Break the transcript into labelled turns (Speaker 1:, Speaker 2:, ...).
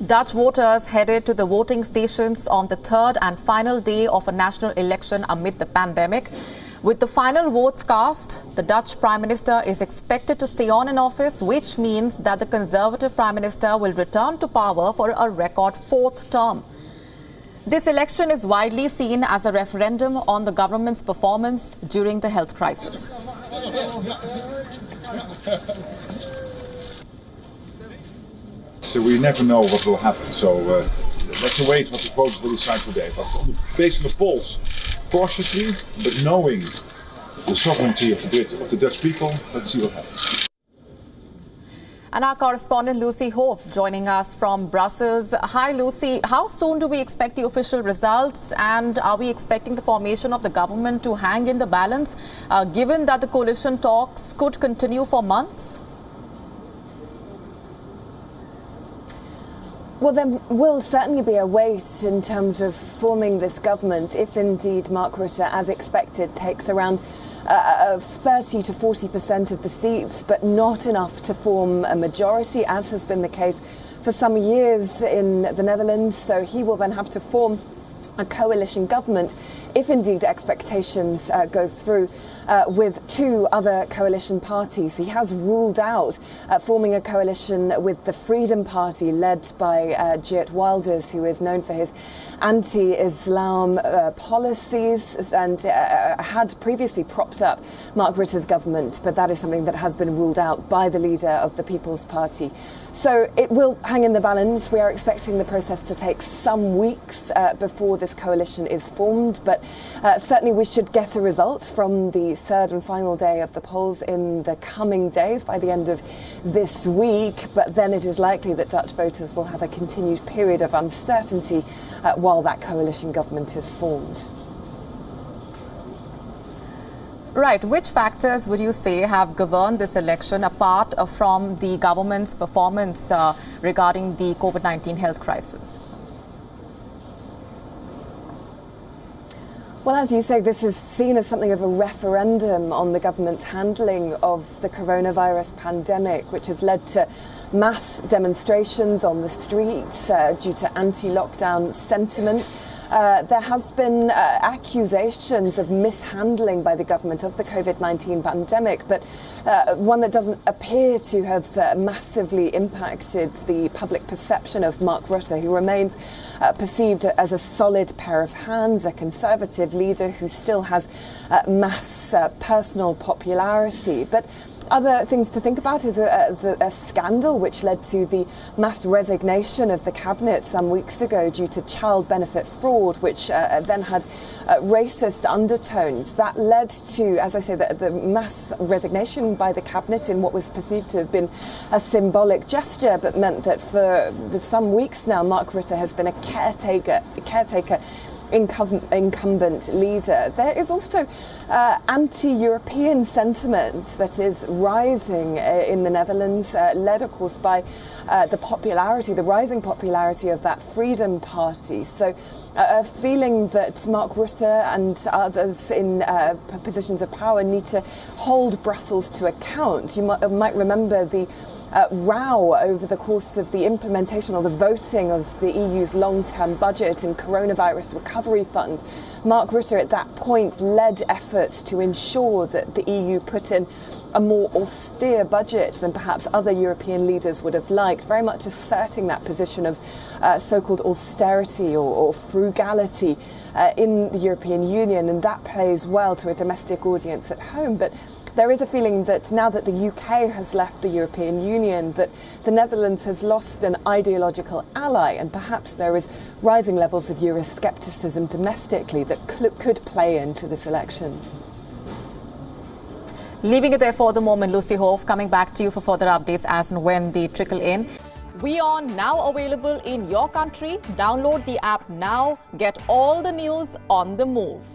Speaker 1: Dutch voters headed to the voting stations on the third and final day of a national election amid the pandemic. With the final votes cast, the Dutch Prime Minister is expected to stay on in office, which means that the Conservative Prime Minister will return to power for a record fourth term. This election is widely seen as a referendum on the government's performance during the health crisis.
Speaker 2: So we never know what will happen, so let's await what the voters will decide today. But based on the polls, cautiously, but knowing the sovereignty of the Dutch people, let's see what happens.
Speaker 1: And our correspondent Lucy Hove joining us from Brussels. Hi Lucy, how soon do we expect the official results, and are we expecting the formation of the government to hang in the balance, given that the coalition talks could continue for months?
Speaker 3: Well, there will certainly be a wait in terms of forming this government if indeed Mark Rutte, as expected, takes around 30 to 40% of the seats, but not enough to form a majority, as has been the case for some years in the Netherlands. So he will then have to form a coalition government if indeed expectations go through with two other coalition parties. He has ruled out forming a coalition with the Freedom Party led by Geert Wilders, who is known for his anti-Islam policies and had previously propped up Mark Rutte's government, but that is something that has been ruled out by the leader of the People's Party. So it will hang in the balance. We are expecting the process to take some weeks before this coalition is formed, but certainly we should get a result from the third and final day of the polls in the coming days by the end of this week. But then it is likely that Dutch voters will have a continued period of uncertainty while that coalition government is formed.
Speaker 1: Right. Which factors would you say have governed this election apart from the government's performance regarding the COVID-19 health crisis?
Speaker 3: Well, as you say, this is seen as something of a referendum on the government's handling of the coronavirus pandemic, which has led to mass demonstrations on the streets due to anti-lockdown sentiment. There has been accusations of mishandling by the government of the COVID-19 pandemic, but one that doesn't appear to have massively impacted the public perception of Mark Rutte, who remains perceived as a solid pair of hands, a conservative leader who still has mass personal popularity. But other things to think about is a scandal which led to the mass resignation of the cabinet some weeks ago due to child benefit fraud, which then had racist undertones. That led to, as I say, the mass resignation by the cabinet in what was perceived to have been a symbolic gesture, but meant that for some weeks now, Mark Rutte has been a caretaker incumbent leader. There is also anti-European sentiment that is rising in the Netherlands, led of course by the rising popularity of that Freedom Party. So a feeling that Mark Rutte and others in positions of power need to hold Brussels to account. You might remember the row over the course of the implementation or the voting of the EU's long-term budget and coronavirus recovery fund. Mark Rutte at that point led efforts to ensure that the EU put in a more austere budget than perhaps other European leaders would have liked, very much asserting that position of so-called austerity or frugality in the European Union, and that plays well to a domestic audience at home. But there is a feeling that now that the UK has left the European Union, that the Netherlands has lost an ideological ally, and perhaps there is rising levels of Euroscepticism domestically that could play into this election.
Speaker 1: Leaving it there for the moment, Lucy Hove, coming back to you for further updates as and when they trickle in. WION now available in your country. Download the app now. Get all the news on the move.